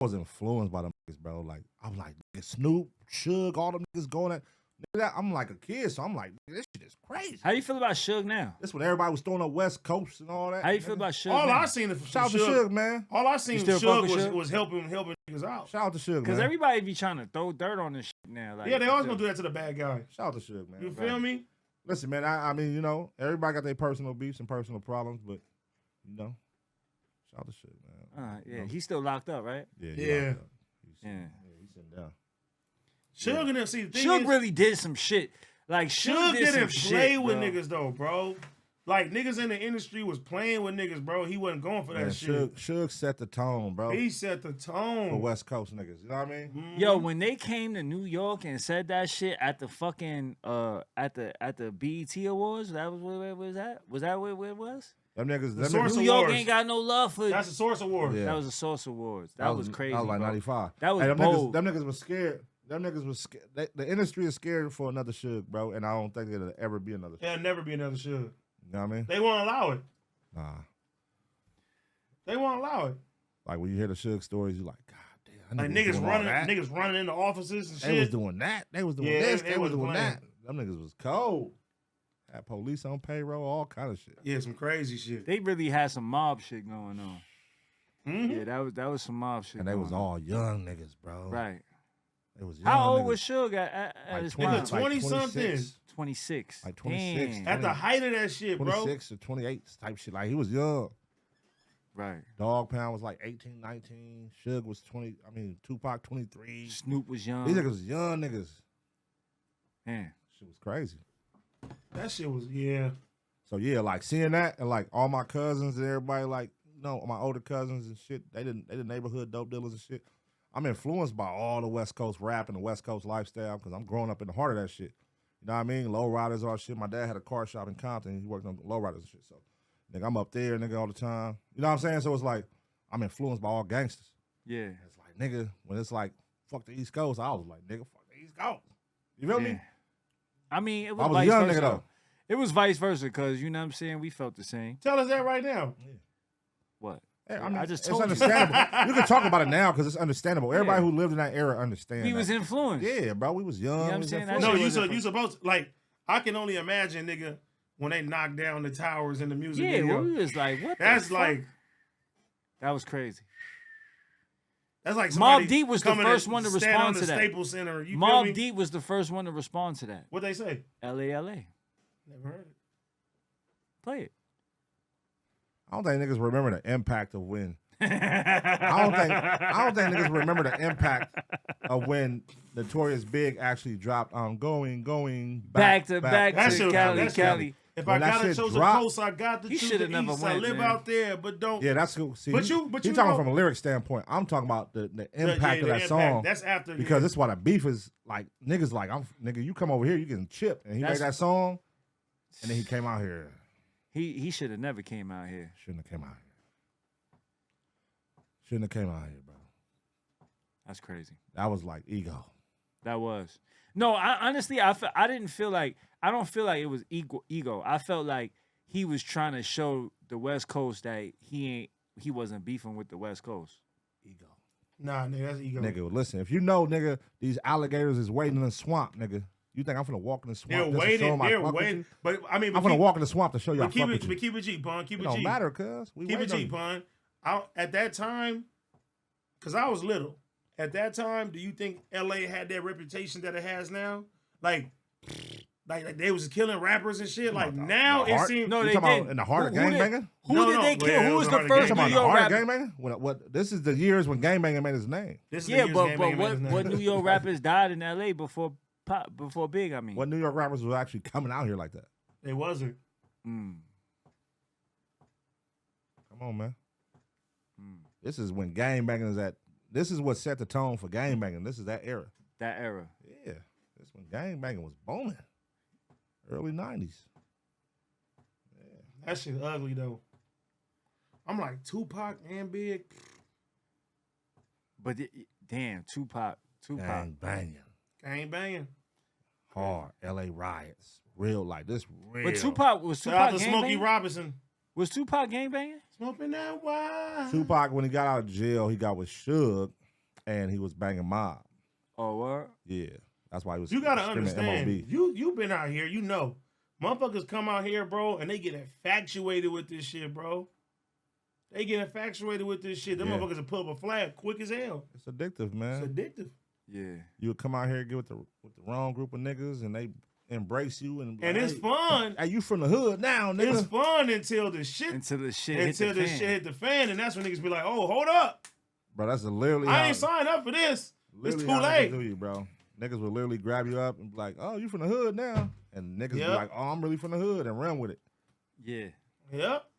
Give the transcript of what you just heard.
was influenced by them niggas, bro. Like, I'm like, Snoop, Suge, all them niggas going at. I'm like a kid, so I'm like, this shit is crazy. How you feel about Suge now? This when everybody was throwing up West Coast and all that. How you feel about Suge All now? I seen is Shout out to Suge, man. All I seen Suge was helping niggas out. Shout out to Suge, man. Because everybody be trying to throw dirt on this shit now. Like, yeah, they always gonna do that to the bad guy. Shout out to Suge, man. You feel me? Listen, man, I mean, you know, everybody got their personal beefs and personal problems, but, you know, shout out to Suge, man. Yeah, he's still locked up, right? Yeah. Yeah. He's sitting down. Suge and them, see, the thing Suge is, really did some shit. Like, Suge didn't play with bro. niggas, though, bro. Like, niggas in the industry was playing with niggas, bro. He wasn't going for that shit. Suge set the tone, bro. He set the tone. For West Coast niggas, you know what I mean? Mm-hmm. Yo, when they came to New York and said that shit at the fucking, at the BET Awards, that was where it was at? Was that where it was? Them niggas, New York ain't got no love for. That's the Source Awards. Yeah. That was the Source Awards. That was crazy. That was like bro. 95. That was them bold. Them niggas was scared. Them niggas was scared. The industry is scared for another Suge, bro, and I don't think it'll ever be another Suge. There'll never be another Suge. You know what I mean? They won't allow it. Nah. They won't allow it. Like when you hear the Suge stories, you like, God damn. Like niggas running into offices and shit. They was doing that. They was doing this. They was doing that. Them niggas was cold. Had police on payroll, all kind of shit. Yeah, some crazy shit. They really had some mob shit going on. Mm-hmm. Yeah, that was some mob shit. And they was all young niggas, bro. Right. They was young How old niggas. was Suge at Like his 20, prime? like 20-something. 26. Like 26. Damn. At the height of that shit, bro. 26 or 28 type shit. Like he was young. Right. Dog Pound was like 18, 19. Suge was 20. I mean, Tupac 23. Snoop was young. These niggas was young niggas. Man. Shit was crazy. That shit was, yeah. So yeah, like seeing that and like all my cousins and everybody, like, you know, my older cousins and shit, they the neighborhood dope dealers and shit. I'm influenced by all the West Coast rap and the West Coast lifestyle because I'm growing up in the heart of that shit. You know what I mean? Low riders, all shit. My dad had a car shop in Compton. He worked on low riders and shit. So, nigga, I'm up there, nigga, all the time. You know what I'm saying? So it's like I'm influenced by all gangsters. Yeah. It's like, nigga, when it's like, fuck the East Coast, I was like, nigga, fuck the East Coast. You feel me? I mean, it was, I was vice a young versa. nigga, though. It was vice versa because, you know what I'm saying? We felt the same. Tell us that right now. Yeah. What? Hey, I mean, I just it's told you. understandable. You can talk about it now because it's understandable. Everybody who lived in that era understands. We was influenced. Yeah, bro. We was young. You know what I'm we was saying? influenced. No, you supposed to, like, I can only imagine, nigga, when they knocked down the towers in the music Yeah, video. well, we was like, what That's the fuck? like, That was crazy. that's like Mobb somebody Deep was the coming first and one to stand respond on to the that. Staples Center. You feel Mobb me? Deep was the first one to respond to that. What they say? LA. Never heard it. Play it. I don't think niggas remember the impact of when. I don't think niggas remember the impact of when Notorious Big actually dropped going back to That shit- Cali. that's Cali. If I When that gotta shit choose dropped- a coast, I got to He choose shoulda the never east. I went, live man. out there, but don't. Yeah, that's cool. See, But he you talking know- from a lyric standpoint. I'm talking about the impact yeah, of the that impact. song. That's after because that's why the beef is like niggas like nigga. You come over here, you getting chipped, and he made that song, and then he came out here. He should have never came out here. Shouldn't have came out here. Shouldn't have came out here, bro. That's crazy. That was like ego. That was. No, honestly, I didn't feel like, I don't feel like it was ego. I felt like he was trying to show the West Coast that he wasn't beefing with the West Coast. Ego. Nah, nigga, that's ego. Nigga, listen, if you know, nigga, these alligators is waiting in the swamp, nigga. You think I'm finna walk in the swamp? They're just to show waiting. 'em I They're fuck with waiting. you? But I mean, I'm finna walk in the swamp to show you I but keep fuck it, with but you. keep it G, Pun. Keep It it don't G. matter, cuz. We Keep it waiting on G, you. Pun. At that time, because I was little. At that time, do you think LA had that reputation that it has now? Like they was killing rappers and shit. Like now it seems. No, You they talking did. about in the heart of gangbanging? Who No, did no. they kill? Yeah, it Who was was the Heart of first You New talking about York the heart of rapper? gangbanging? What? This is the years when gangbanging made his name. This is Yeah, the but years Gang Bang made what his New name. York rappers died in L.A. before Big? I mean, What New York rappers was actually coming out here like that? It wasn't. Mm. Come on, man. This is when gangbanging is at. This is what set the tone for gangbanging. This is that era. That era. Yeah, this when gangbanging was booming. Early 90s. That shit ugly though. I'm like Tupac and Big. But damn, Tupac. Gangbanging. Gang banging. Hard. LA riots. Real like this real. But Tupac was Shout out Tupac to Smokey gangbanging? Robinson. Was Tupac gangbanging? Smoking that wine. Tupac, when he got out of jail, he got with Suge. and he was banging Mob. Oh, what? Yeah, that's why he was. You gotta screaming understand. MOB. You been out here, you know. Motherfuckers come out here, bro, and they get infatuated with this shit, bro. They get infatuated with this shit. Them Yeah. motherfuckers will put up a flag quick as hell. It's addictive, man. It's addictive. Yeah. You would come out here and get with the wrong group of niggas, and they embrace you, and And it's fun. Hey, you from the hood now, nigga? It's fun until the shit Until the shit hit the fan, and that's when niggas be like, "Oh, hold up, Bro, that's literally. I how- ain't signed up for this. It's literally too how late." niggas do you, bro. Niggas will literally grab you up and be like, "Oh, you from the hood now?" And niggas be Yep. like, "Oh, I'm really from the hood," and run with it. Yeah. Yep.